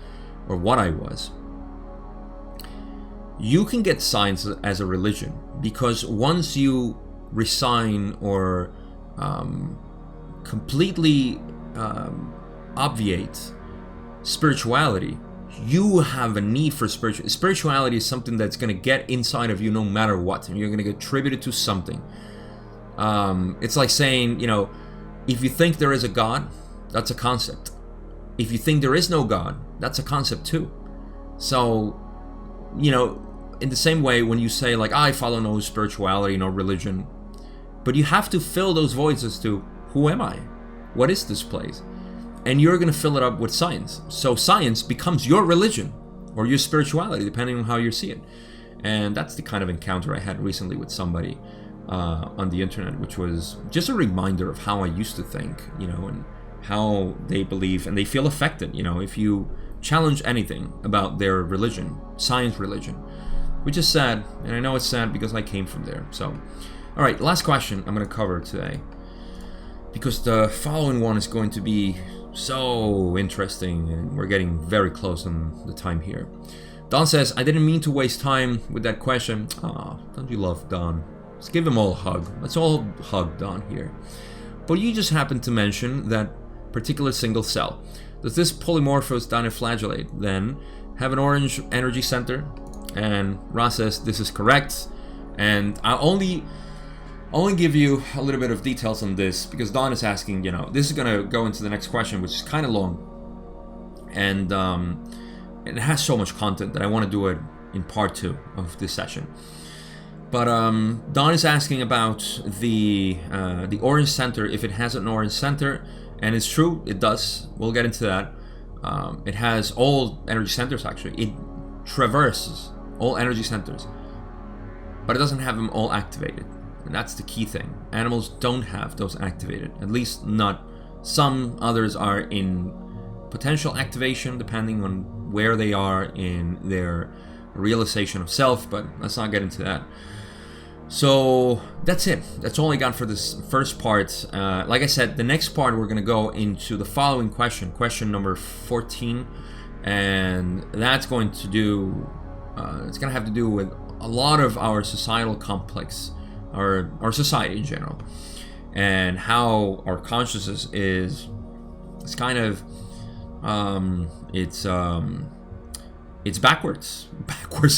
or what I was, you can get science as a religion, because once you resign or completely obviate spirituality, you have a need for spirituality. Is something that's going to get inside of you no matter what, and you're going to get attributed to something. It's like saying, if you think there is a God, that's a concept. If you think there is no God, that's a concept too. So, in the same way, when you say, like, I follow no spirituality, no religion, but you have to fill those voids as to, who am I? What is this place? And you're going to fill it up with science. So science becomes your religion or your spirituality, depending on how you see it. And that's the kind of encounter I had recently with somebody on the internet, which was just a reminder of how I used to think, and how they believe and they feel affected, if you challenge anything about their religion, science religion, which is sad. And I know it's sad because I came from there. So, all right, last question I'm going to cover today, because the following one is going to be so interesting, and we're getting very close on the time here. Don says, I didn't mean to waste time with that question. Aw, don't you love Don? Let's give them all a hug. Let's all hug Don here. But you just happened to mention that particular single cell. Does this polymorphous dinoflagellate then have an orange energy center? And Ross says this is correct. And I'll only give you a little bit of details on this, because Don is asking, this is going to go into the next question, which is kind of long. And it has so much content that I want to do it in part 2 of this session. But Don is asking about the orange center, if it has an orange center, and it's true, it does. We'll get into that. It has all energy centers, actually. It traverses all energy centers, but it doesn't have them all activated. And that's the key thing. Animals don't have those activated, at least not. Some others are in potential activation, depending on where they are in their realization of self, but let's not get into that. So that's it. That's all I got for this first part. Like I said, the next part we're going to go into the following question number 14. and that's going to do. It's going to have to do with a lot of our societal complex, our society in general, and how our consciousness is. It's kind of it's backwards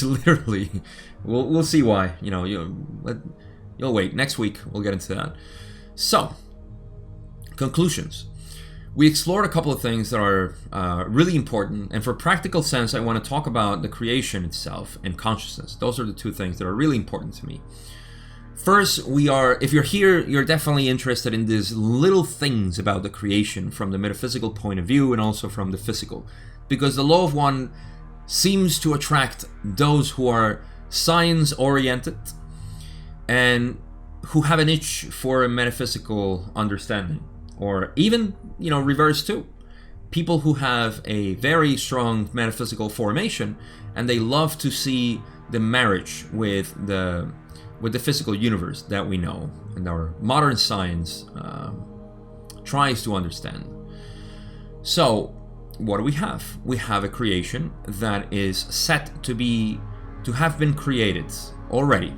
literally. We'll see why. You'll wait. Next week we'll get into that. So, conclusions. We explored a couple of things that are really important, and for practical sense, I want to talk about the creation itself and consciousness. Those are the two things that are really important to me. First, if you're here, you're definitely interested in these little things about the creation from the metaphysical point of view and also from the physical, because the law of one seems to attract those who are science-oriented and who have an itch for a metaphysical understanding, or even, reverse too. People who have a very strong metaphysical formation and they love to see the marriage with the physical universe that we know and our modern science tries to understand. So, what do we have? We have a creation that is set to have been created already.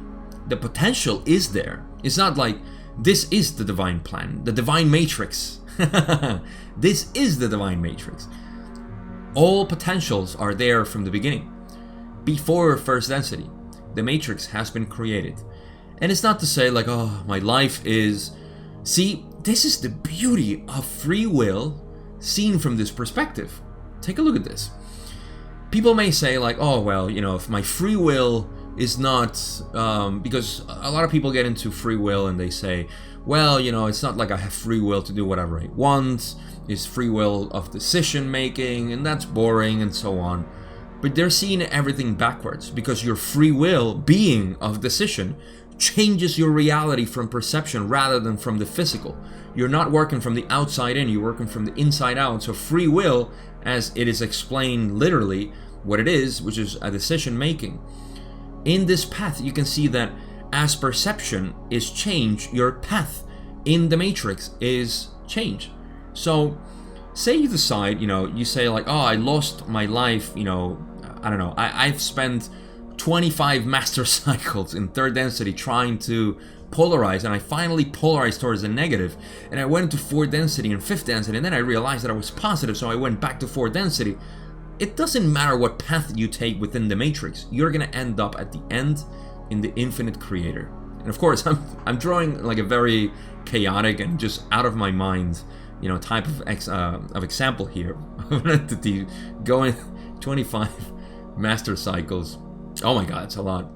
The potential is there. It's not like this is the divine plan, the divine matrix. This is the divine matrix. All potentials are there from the beginning. Before first density, the matrix has been created. And it's not to say like, oh, my life is... See, this is the beauty of free will seen from this perspective. Take a look at this. People may say like, oh, well, if my free will is not... because a lot of people get into free will and they say, well, it's not like I have free will to do whatever I want. It's free will of decision making, and that's boring and so on. But they're seeing everything backwards, because your free will, being of decision, changes your reality from perception rather than from the physical. You're not working from the outside in, you're working from the inside out. So free will, as it is explained literally what it is, which is a decision making. In this path, you can see that as perception is changed, your path in the matrix is changed. So say you decide, you say like, oh, I lost my life, I don't know, I've spent 25 master cycles in third density trying to polarize, and I finally polarized towards the negative, and I went to fourth density and fifth density, and then I realized that I was positive, so I went back to fourth density. It doesn't matter what path you take within the matrix, you're gonna end up at the end in the infinite creator. And of course, I'm drawing like a very chaotic and just out of my mind, type of example here of an entity going 25 master cycles. Oh my God, it's a lot.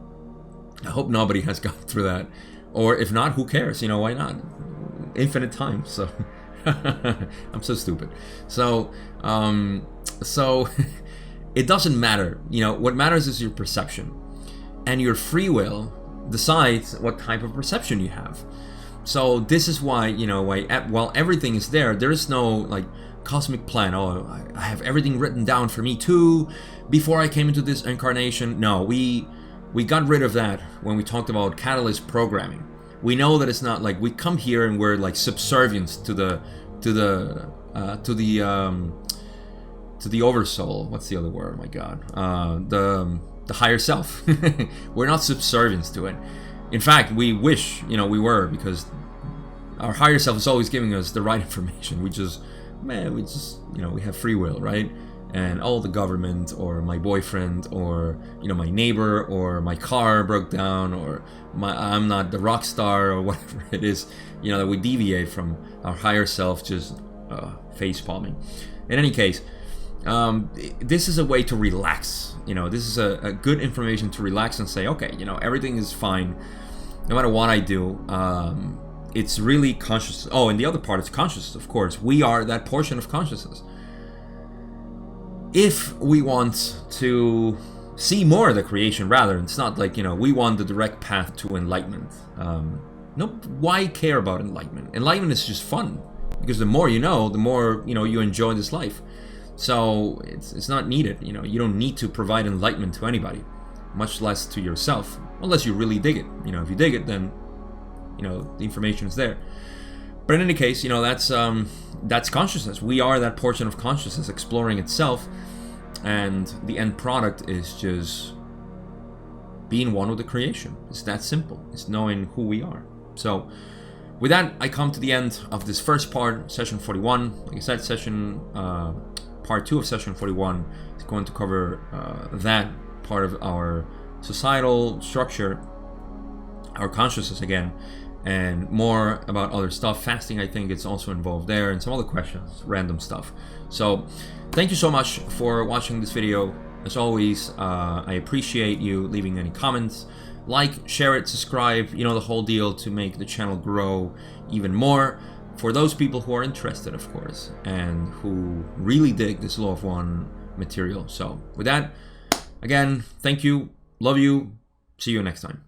I hope nobody has gone through that. Or if not, who cares? Why not? Infinite time. So I'm so stupid. So it doesn't matter. What matters is your perception. And your free will decides what type of perception you have. So this is why, while everything is there is no like cosmic plan. Oh, I have everything written down for me too before I came into this incarnation. No, we got rid of that when we talked about catalyst programming. We know that it's not like we come here and we're like subservient to the oversoul. What's the other word? Oh my God. The higher self. We're not subservient to it. In fact, we wish, we were, because our higher self is always giving us the right information. We have free will, right? And all the government or my boyfriend or, my neighbor or my car broke down or I'm not the rock star or whatever it is, that we deviate from our higher self, just face palming. In any case, this is a way to relax. This is a good information to relax and say, okay, everything is fine, no matter what I do. It's really conscious. Oh, and the other part is consciousness, of course. We are that portion of consciousness. If we want to see more of the creation, rather, it's not like, we want the direct path to enlightenment. Why care about enlightenment? Enlightenment is just fun, because the more you know, the more, you enjoy this life. So it's not needed. You don't need to provide enlightenment to anybody, much less to yourself, unless you really dig it. If you dig it, then the information is there. But in any case, that's consciousness. We are that portion of consciousness exploring itself, And the end product is just being one with the creation. It's that simple. It's knowing who we are. So with that, I come to the end of this first part, session 41. Like I said, part 2 of session 41 is going to cover that part of our societal structure, our consciousness again, and more about other stuff. Fasting, I think, it's also involved there, and some other questions, random stuff. So thank you so much for watching this video. As always, I appreciate you leaving any comments. Like, share it, subscribe, you know, the whole deal, to make the channel grow even more for those people who are interested, of course, and who really dig this Law of One material. So with that, again, thank you, love you, see you next time.